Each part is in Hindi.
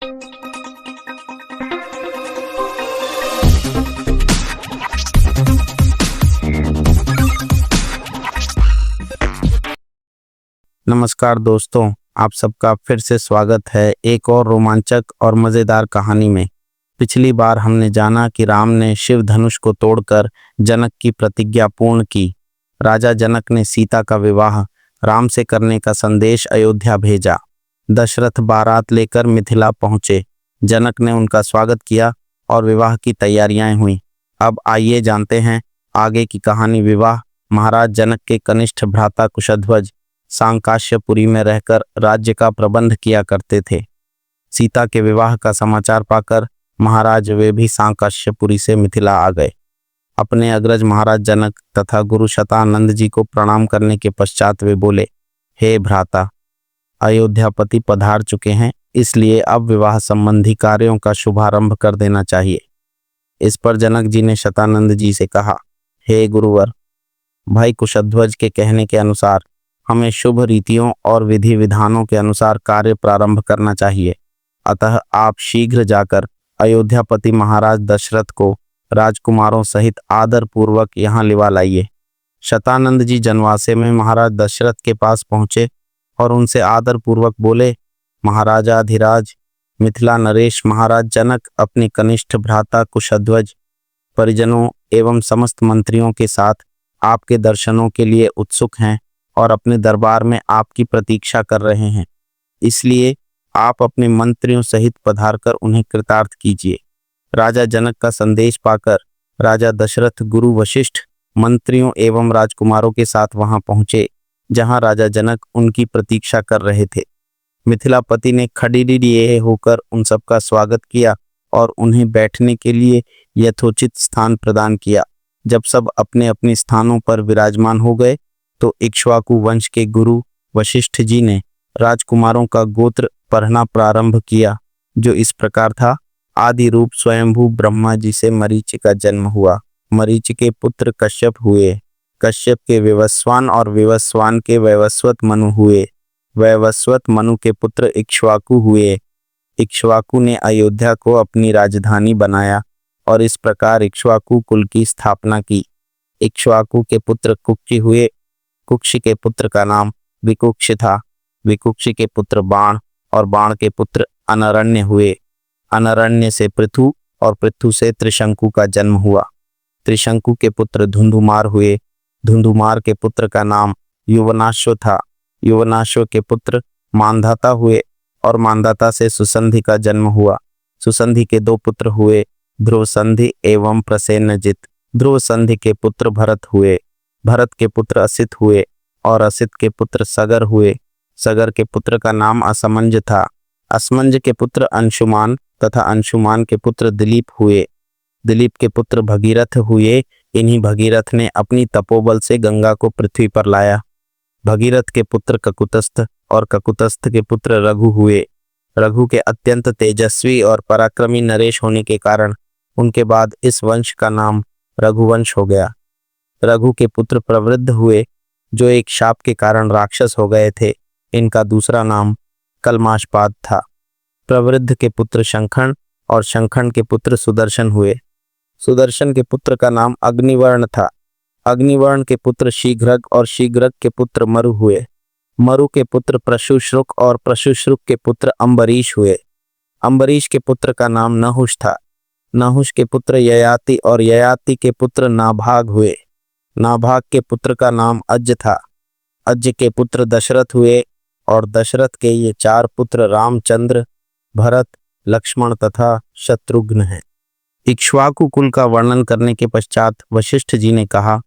नमस्कार दोस्तों, आप सबका फिर से स्वागत है एक और रोमांचक और मज़ेदार कहानी में। पिछली बार हमने जाना कि राम ने शिव धनुष को तोड़कर जनक की प्रतिज्ञा पूर्ण की। राजा जनक ने सीता का विवाह राम से करने का संदेश अयोध्या भेजा। दशरथ बारात लेकर मिथिला पहुँचे। जनक ने उनका स्वागत किया और विवाह की तैयारियां हुईं। अब आइए जानते हैं आगे की कहानी। विवाह। महाराज जनक के कनिष्ठ भ्राता कुशध्वज सांकाश्यपुरी में रहकर राज्य का प्रबंध किया करते थे। सीता के विवाह का समाचार पाकर महाराज वे भी सांकाश्यपुरी से मिथिला आ गए। अपने अग्रज महाराज जनक तथा गुरु शतानंद जी को प्रणाम करने के पश्चात वे बोले, हे भ्राता, अयोध्यापति पधार चुके हैं, इसलिए अब विवाह संबंधी कार्यों का शुभारंभ कर देना चाहिए। इस पर जनक जी ने शतानंद जी से कहा, हे गुरुवर, भाई कुशध्वज के कहने के अनुसार हमें शुभ रीतियों और विधि विधानों के अनुसार कार्य प्रारंभ करना चाहिए। अतः आप शीघ्र जाकर अयोध्यापति महाराज दशरथ को राजकुमारों सहित आदर पूर्वक यहाँ लिवा लाइए। शतानंद जी जनवासे में महाराज दशरथ के पास पहुँचे और उनसे आदर पूर्वक बोले, महाराजाधिराज मिथिला नरेश महाराज जनक अपने कनिष्ठ भ्राता कुशध्वज परिजनों एवं समस्त मंत्रियों के साथ आपके दर्शनों के लिए उत्सुक हैं और अपने दरबार में आपकी प्रतीक्षा कर रहे हैं। इसलिए आप अपने मंत्रियों सहित पधारकर उन्हें कृतार्थ कीजिए। राजा जनक का संदेश पाकर राजा दशरथ गुरु वशिष्ठ मंत्रियों एवं राजकुमारों के साथ वहां पहुंचे, जहां राजा जनक उनकी प्रतीक्षा कर रहे थे। मिथिलापति ने खड़ीरिए होकर उन सबका स्वागत किया और उन्हें बैठने के लिए यथोचित स्थान प्रदान किया। जब सब अपने अपने स्थानों पर विराजमान हो गए तो इक्ष्वाकु वंश के गुरु वशिष्ठ जी ने राजकुमारों का गोत्र पढ़ना प्रारंभ किया, जो इस प्रकार था। आदि रूप स्वयंभू ब्रह्मा जी से मरीचि का जन्म हुआ। मरीचि के पुत्र कश्यप हुए। कश्यप के विवस्वान और विवस्वान के वैवस्वत मनु हुए। वैवस्वत मनु के पुत्र इक्ष्वाकु हुए। इक्ष्वाकु ने अयोध्या को अपनी राजधानी बनाया और इस प्रकार इक्ष्वाकु कुल की स्थापना की। इक्ष्वाकु के पुत्र कुक्षी हुए। कुक्षी के पुत्र का नाम विकुक्षी था। विकुक्षी के पुत्र बाण और बाण के पुत्र अनरण्य हुए। अनरण्य से पृथु और पृथु से त्रिशंकु का जन्म हुआ। त्रिशंकु के पुत्र धुंधुमार हुए। धुंधुमार के पुत्र का नाम युवनाश्व था। युवनाश्व के पुत्र मांधाता हुए और मांधाता से सुसंधि का जन्म हुआ। सुसंधि के दो पुत्र हुए, ध्रुवसंधि एवं प्रसेनजित। ध्रुवसंधि के पुत्र भरत हुए। भरत के पुत्र असित हुए और असित के पुत्र सगर हुए। सगर के पुत्र का नाम असमंज था। असमंज के पुत्र अंशुमान तथा अंशुमान के पुत्र दिलीप हुए। दिलीप के पुत्र भगीरथ हुए। इन्हीं भगीरथ ने अपनी तपोबल से गंगा को पृथ्वी पर लाया। भगीरथ के पुत्र ककुतस्थ और ककुतस्थ के पुत्र रघु हुए। रघु के अत्यंत तेजस्वी और पराक्रमी नरेश होने के कारण उनके बाद इस वंश का नाम रघुवंश हो गया। रघु के पुत्र प्रवृद्ध हुए, जो एक शाप के कारण राक्षस हो गए थे। इनका दूसरा नाम कलमाशपाद था। प्रवृद्ध के पुत्र शंखन और शंखन के पुत्र सुदर्शन हुए। सुदर्शन के पुत्र का नाम अग्निवर्ण था। अग्निवर्ण के पुत्र शीघ्रग और शीघ्रग के पुत्र मरु हुए। मरु के पुत्र प्रशुश्रुक और प्रशुश्रुक के पुत्र अम्बरीश हुए। अम्बरीश के पुत्र का नाम नहुष था। नहुष के पुत्र ययाति और ययाति के पुत्र नाभाग हुए। नाभाग के पुत्र का नाम अज्ज था। अज्ज के पुत्र दशरथ हुए और दशरथ के ये चार पुत्र रामचंद्र, भरत, लक्ष्मण तथा शत्रुघ्न हैं। इक्ष्वाकु कुल का वर्णन करने के पश्चात वशिष्ठ जी ने कहा,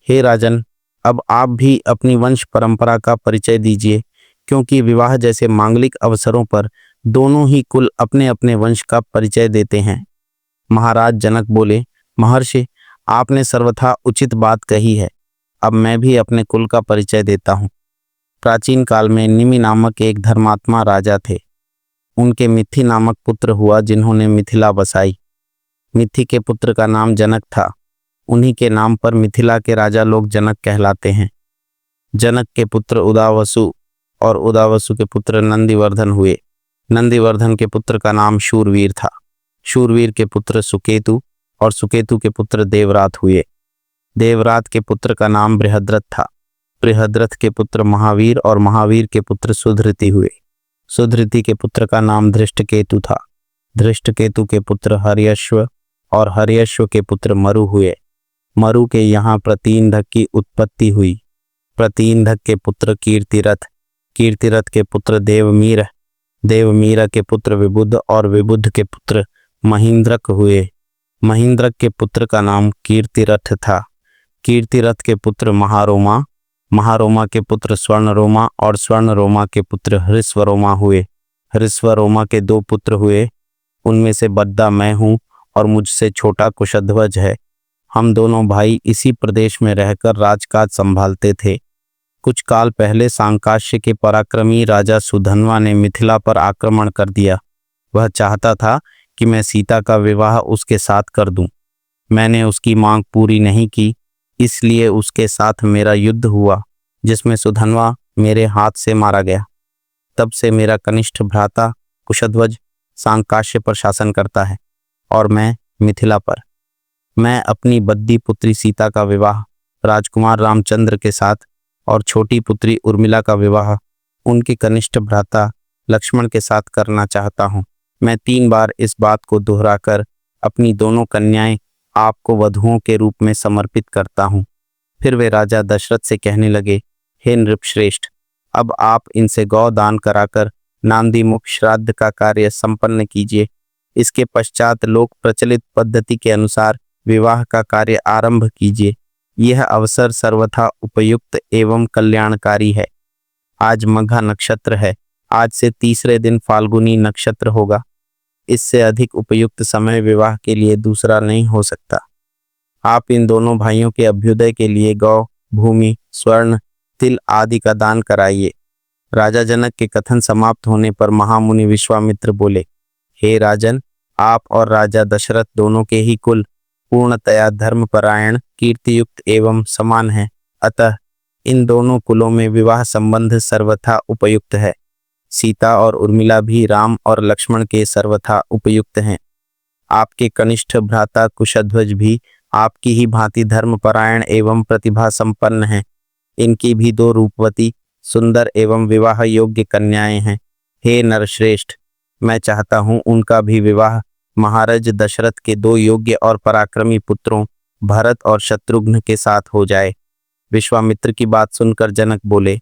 हे राजन, अब आप भी अपनी वंश परंपरा का परिचय दीजिए, क्योंकि विवाह जैसे मांगलिक अवसरों पर दोनों ही कुल अपने अपने वंश का परिचय देते हैं। महाराज जनक बोले, महर्षि, आपने सर्वथा उचित बात कही है। अब मैं भी अपने कुल का परिचय देता हूँ। प्राचीन काल में निमि नामक एक धर्मात्मा राजा थे। उनके मिथि नामक पुत्र हुआ, जिन्होंने मिथिला बसाई। मिथि के पुत्र का नाम जनक था। उन्हीं के नाम पर मिथिला के राजा लोग जनक कहलाते हैं। जनक के पुत्र उदावसु और उदावसु के पुत्र नंदिवर्धन हुए। नंदीवर्धन के पुत्र का नाम शूरवीर था। शूरवीर के पुत्र सुकेतु और सुकेतु के पुत्र देवरात हुए। देवरात के पुत्र का नाम बृहद्रथ था। बृहद्रथ के पुत्र महावीर और महावीर के पुत्र सुधृति हुए। सुधृति के पुत्र का नाम धृष्टकेतु था। धृष्टकेतु के पुत्र हर्यश्व और हर्यश्व के पुत्र मरु हुए। मरु के यहाँ प्रतीनधक की उत्पत्ति हुई। प्रतीनधक के पुत्र कीर्तिरथ, कीर्तिरथ के पुत्र देवमीर, देवमीर के पुत्र विबुध और विबुध के पुत्र महींद्रक हुए। महींद्रक के पुत्र का नाम कीर्तिरथ था। कीर्तिरथ के पुत्र महारोमा, महारोमा के पुत्र स्वर्णरोमा और स्वर्णरोमा के पुत्र हृस्वरोमा हुए। हृस्वरोमा के 2 पुत्र हुए, उनमें से बद्दा मैं हूँ और मुझसे छोटा कुशध्वज है। हम दोनों भाई इसी प्रदेश में रहकर राजकाज संभालते थे। कुछ काल पहले सांकाश्य के पराक्रमी राजा सुधन्वा ने मिथिला पर आक्रमण कर दिया। वह चाहता था कि मैं सीता का विवाह उसके साथ कर दूं। मैंने उसकी मांग पूरी नहीं की, इसलिए उसके साथ मेरा युद्ध हुआ, जिसमें सुधन्वा मेरे हाथ से मारा गया। तब से मेरा कनिष्ठ भ्राता कुशध्वज सांकाश्य पर शासन करता है और मैं मिथिला पर। मैं अपनी बद्दी पुत्री सीता का विवाह राजकुमार रामचंद्र के साथ और छोटी पुत्री उर्मिला का विवाह उनके कनिष्ठ भ्राता लक्ष्मण के साथ करना चाहता हूँ। मैं 3 बार इस बात को दोहराकर अपनी दोनों कन्याएं आपको वधुओं के रूप में समर्पित करता हूँ। फिर वे राजा दशरथ से कहने लगे, हे नृपश्रेष्ठ, अब आप इनसे गौ दान कराकर नांदीमुख श्राद्ध का कार्य संपन्न कीजिए। इसके पश्चात लोक प्रचलित पद्धति के अनुसार विवाह का कार्य आरंभ कीजिए। यह अवसर सर्वथा उपयुक्त एवं कल्याणकारी है। आज मघा नक्षत्र है। आज से तीसरे दिन फाल्गुनी नक्षत्र होगा। इससे अधिक उपयुक्त समय विवाह के लिए दूसरा नहीं हो सकता। आप इन दोनों भाइयों के अभ्युदय के लिए गौ, भूमि, स्वर्ण, तिल आदि का दान कराइए। राजा जनक के कथन समाप्त होने पर महामुनि विश्वामित्र बोले, हे राजन, आप और राजा दशरथ दोनों के ही कुल पूर्णतया धर्मपरायण, कीर्तियुक्त एवं समान है। अतः इन दोनों कुलों में विवाह संबंध सर्वथा उपयुक्त है। सीता और उर्मिला भी राम और लक्ष्मण के सर्वथा उपयुक्त हैं। आपके कनिष्ठ भ्राता कुशध्वज भी आपकी ही भांति धर्मपरायण एवं प्रतिभा संपन्न हैं। इनकी भी 2 रूपवती, सुंदर एवं विवाह योग्य कन्याएं हैं। हे नरश्रेष्ठ, मैं चाहता हूँ उनका भी विवाह महाराज दशरथ के 2 योग्य और पराक्रमी पुत्रों भरत और शत्रुघ्न के साथ हो जाए। विश्वामित्र की बात सुनकर जनक बोले,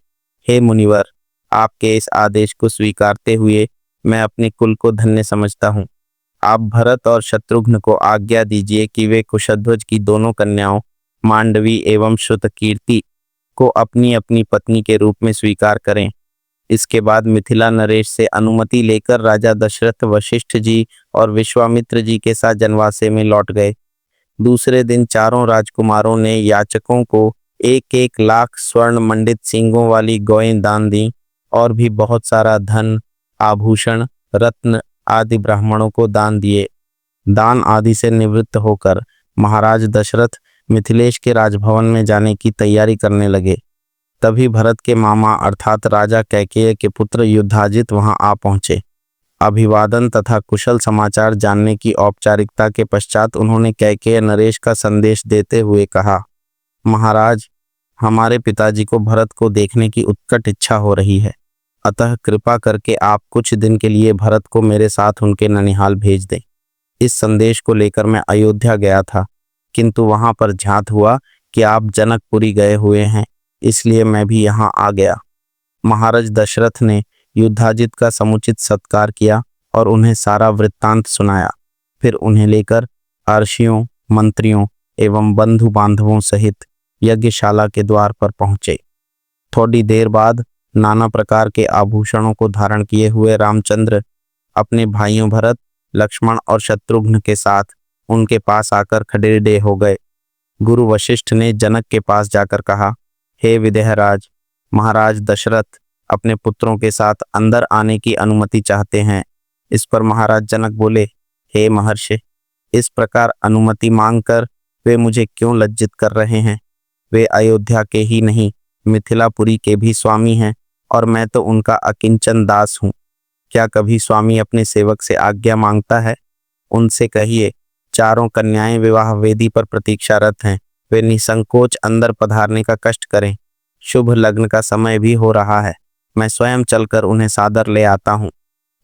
हे मुनिवर, आपके इस आदेश को स्वीकारते हुए मैं अपने कुल को धन्य समझता हूँ। आप भरत और शत्रुघ्न को आज्ञा दीजिए कि वे कुशध्वज की दोनों कन्याओं मांडवी एवं श्रुतकीर्ति को अपनी अपनी पत्नी के रूप में स्वीकार करें। इसके बाद मिथिला नरेश से अनुमति लेकर राजा दशरथ वशिष्ठ जी और विश्वामित्र जी के साथ जनवासे में लौट गए। दूसरे दिन चारों राजकुमारों ने याचकों को 1-1 लाख स्वर्ण मंडित सींगों वाली गौएं दान दी और भी बहुत सारा धन, आभूषण, रत्न आदि ब्राह्मणों को दान दिए। दान आदि से निवृत्त होकर महाराज दशरथ मिथिलेश के राजभवन में जाने की तैयारी करने लगे। तभी भरत के मामा अर्थात राजा कैकेय के पुत्र युद्धाजित वहां आ पहुंचे। अभिवादन तथा कुशल समाचार जानने की औपचारिकता के पश्चात उन्होंने कैकेय नरेश का संदेश देते हुए कहा, महाराज, हमारे पिताजी को भरत को देखने की उत्कट इच्छा हो रही है। अतः कृपा करके आप कुछ दिन के लिए भरत को मेरे साथ उनके ननिहाल भेज दें। इस संदेश को लेकर मैं अयोध्या गया था, किंतु वहां पर ज्ञात हुआ कि आप जनकपुरी गए हुए हैं, इसलिए मैं भी यहाँ आ गया। महाराज दशरथ ने युद्धाजित का समुचित सत्कार किया और उन्हें सारा वृत्तांत सुनाया। फिर उन्हें लेकर अर्षियों, मंत्रियों एवं बंधु बांधवों सहित यज्ञशाला के द्वार पर पहुंचे। थोड़ी देर बाद नाना प्रकार के आभूषणों को धारण किए हुए रामचंद्र अपने भाइयों भरत, लक्ष्मण और शत्रुघ्न के साथ उनके पास आकर खड़ेरे हो गए। गुरु वशिष्ठ ने जनक के पास जाकर कहा, हे विदेहराज, महाराज दशरथ अपने पुत्रों के साथ अंदर आने की अनुमति चाहते हैं। इस पर महाराज जनक बोले, हे महर्षि, इस प्रकार अनुमति मांगकर वे मुझे क्यों लज्जित कर रहे हैं? वे अयोध्या के ही नहीं, मिथिलापुरी के भी स्वामी हैं और मैं तो उनका अकिंचन दास हूँ। क्या कभी स्वामी अपने सेवक से आज्ञा मांगता है? उनसे कहिए, चारों कन्याएं विवाह वेदी पर प्रतीक्षारत हैं। वे निसंकोच अंदर पधारने का कष्ट करें। शुभ लग्न का समय भी हो रहा है। मैं स्वयं चलकर उन्हें सादर ले आता हूँ।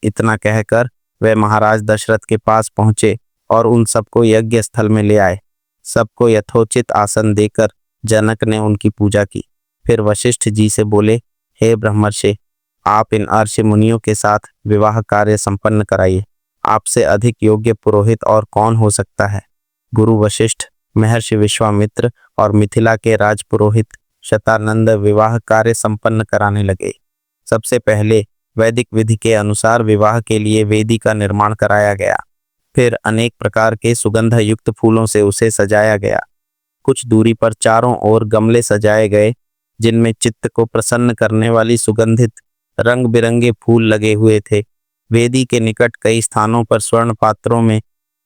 इतना कहकर वे महाराज दशरथ के पास पहुंचे और उन सबको यज्ञ स्थल में ले आए। सबको यथोचित आसन देकर जनक ने उनकी पूजा की। फिर वशिष्ठ जी से बोले, हे ब्रह्मर्षि, आप इन अर्षि मुनियों के साथ विवाह कार्य संपन्न कराइए। आपसे अधिक योग्य पुरोहित और कौन हो सकता है? गुरु वशिष्ठ, महर्षि विश्वामित्र और मिथिला के राजपुरोहित शतानंद विवाह कार्य संपन्न कराने लगे। सबसे पहले वैदिक विधि के अनुसार विवाह के लिए वेदी का निर्माण कराया गया। फिर अनेक प्रकार के सुगंध युक्त फूलों से उसे सजाया गया। कुछ दूरी पर चारों ओर गमले सजाए गए, जिनमें चित्त को प्रसन्न करने वाली सुगंधित रंग बिरंगे फूल लगे हुए थे। वेदी के निकट कई स्थानों पर स्वर्ण पात्रों में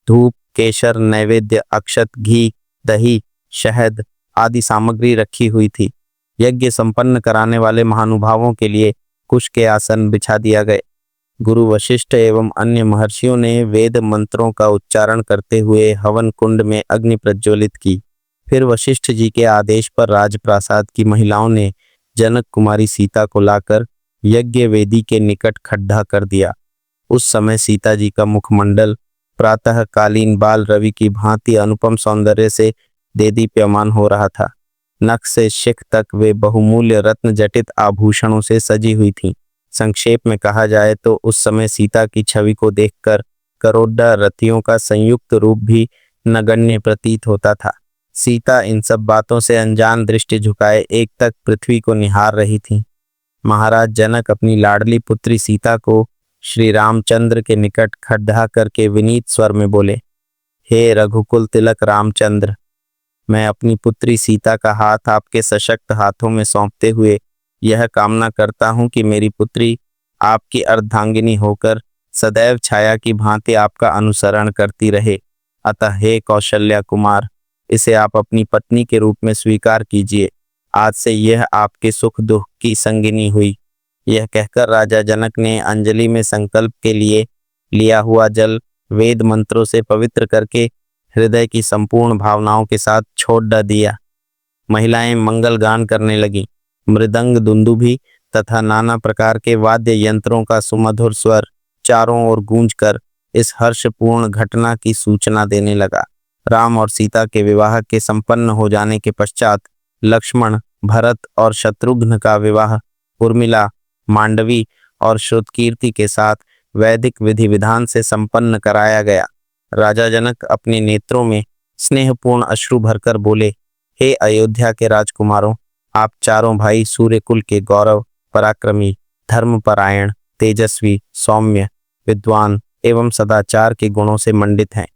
धूप, केशर, नैवेद्य, अक्षत, घी, दही, शहद आदि सामग्री रखी हुई थी। यज्ञ संपन्न कराने वाले महानुभावों के लिए कुश के आसन बिछा दिया गए। गुरु वशिष्ठ एवं अन्य महर्षियों ने वेद मंत्रों का उच्चारण करते हुए हवन कुंड में अग्नि प्रज्वलित की। फिर वशिष्ठ जी के आदेश पर राजप्रासाद की महिलाओं ने जनक कुमारी सीता को लाकर यज्ञ वेदी के निकट खड्डा कर दिया। उस समय सीता जी का मुखमंडल प्रातःकालीन बाल रवि की भांति अनुपम सौंदर्य से देदीप्यमान हो रहा था। नख से शिख तक वे बहुमूल्य रत्न जटित आभूषणों से सजी हुई थीं। संक्षेप में कहा जाए तो उस समय सीता की छवि को देखकर करोड़ा रतियों का संयुक्त रूप भी नगण्य प्रतीत होता था। सीता इन सब बातों से अनजान दृष्टि झुकाए एक तक पृथ्वी को निहार रही थी। महाराज जनक अपनी लाडली पुत्री सीता को श्री रामचंद्र के निकट खड़ा करके विनीत स्वर में बोले, हे रघुकुल तिलक रामचंद्र, मैं अपनी पुत्री सीता का हाथ आपके सशक्त हाथों में सौंपते हुए यह कामना करता हूं कि मेरी पुत्री आपकी अर्धांगिनी होकर सदैव छाया की भांति आपका अनुसरण करती रहे। अतः हे कौशल्या कुमार, इसे आप अपनी पत्नी के रूप में स्वीकार कीजिए। आज से यह आपके सुख दुख की संगिनी हुई। यह कहकर राजा जनक ने अंजलि में संकल्प के लिए लिया हुआ जल वेद मंत्रों से पवित्र करके हृदय की संपूर्ण भावनाओं के साथ छोड़ दिया। महिलाएं मंगल गान करने लगीं। मृदंग, दुंदुभी तथा नाना प्रकार के वाद्य यंत्रों का सुमधुर स्वर चारों ओर गूंजकर इस हर्षपूर्ण घटना की सूचना देने लगा। राम और सीता के विवाह के संपन्न हो जाने के पश्चात लक्ष्मण, भरत और शत्रुघ्न का विवाह उर्मिला, मांडवी और श्रुतकीर्ति के साथ वैदिक विधि विधान से संपन्न कराया गया। राजा जनक अपने नेत्रों में स्नेहपूर्ण अश्रु भरकर बोले, हे अयोध्या के राजकुमारों, आप चारों भाई सूर्यकुल के गौरव, पराक्रमी, धर्मपरायण, तेजस्वी, सौम्य, विद्वान एवं सदाचार के गुणों से मंडित हैं।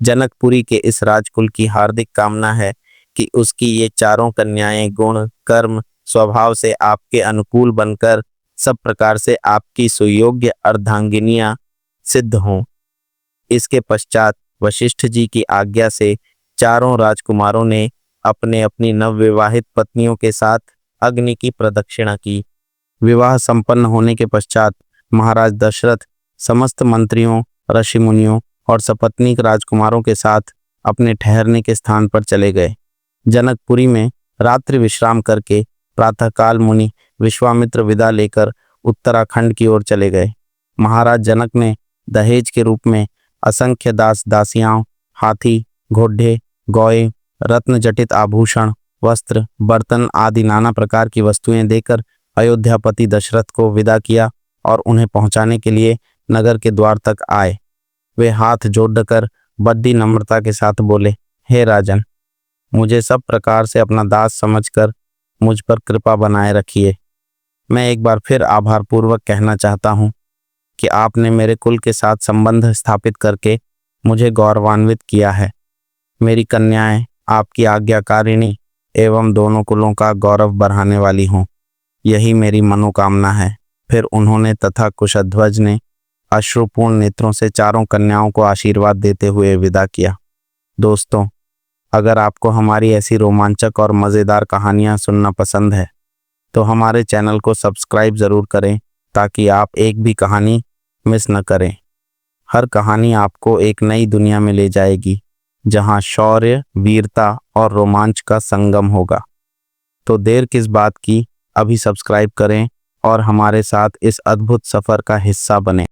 जनकपुरी के इस राजकुल की हार्दिक कामना है कि उसकी ये चारों कन्याएं गुण, कर्म, स्वभाव से आपके अनुकूल बनकर सब प्रकार से आपकी सुयोग्य अर्धांगिनियां सिद्ध हों। इसके पश्चात वशिष्ठ जी की आज्ञा से चारों राजकुमारों ने अपने अपनी नवविवाहित पत्नियों के साथ अग्नि की प्रदक्षिणा की। विवाह संपन्न होने के पश्चात महाराज दशरथ समस्त मंत्रियों, ऋषि मुनियों और सपत्नीक राजकुमारों के साथ अपने ठहरने के स्थान पर चले गए। जनकपुरी में रात्रि विश्राम करके प्रातःकाल मुनि विश्वामित्र विदा लेकर उत्तराखंड की ओर चले गए। महाराज जनक ने दहेज के रूप में असंख्य दास दासियां, हाथी, घोड़े, गौए, रत्न जटित आभूषण, वस्त्र, बर्तन आदि नाना प्रकार की वस्तुएं देकर अयोध्यापति दशरथ को विदा किया और उन्हें पहुंचाने के लिए नगर के द्वार तक आए। वे हाथ जोड़कर बड़ी नम्रता के साथ बोले, हे राजन, मुझे सब प्रकार से अपना दास समझकर मुझ पर कृपा बनाए रखिए। मैं एक बार फिर आभार पूर्वक कहना चाहता हूँ कि आपने मेरे कुल के साथ संबंध स्थापित करके मुझे गौरवान्वित किया है। मेरी कन्याएं आपकी आज्ञाकारिणी एवं दोनों कुलों का गौरव बढ़ाने वाली हों, यही मेरी मनोकामना है। फिर उन्होंने तथा कुशध्वज ने अश्रुपूर्ण नेत्रों से चारों कन्याओं को आशीर्वाद देते हुए विदा किया। दोस्तों, अगर आपको हमारी ऐसी रोमांचक और मज़ेदार कहानियाँ सुनना पसंद है तो हमारे चैनल को सब्सक्राइब ज़रूर करें ताकि आप एक भी कहानी मिस न करें। हर कहानी आपको एक नई दुनिया में ले जाएगी, जहां शौर्य, वीरता और रोमांच का संगम होगा। तो देर किस बात की, अभी सब्सक्राइब करें और हमारे साथ इस अद्भुत सफर का हिस्सा बनें।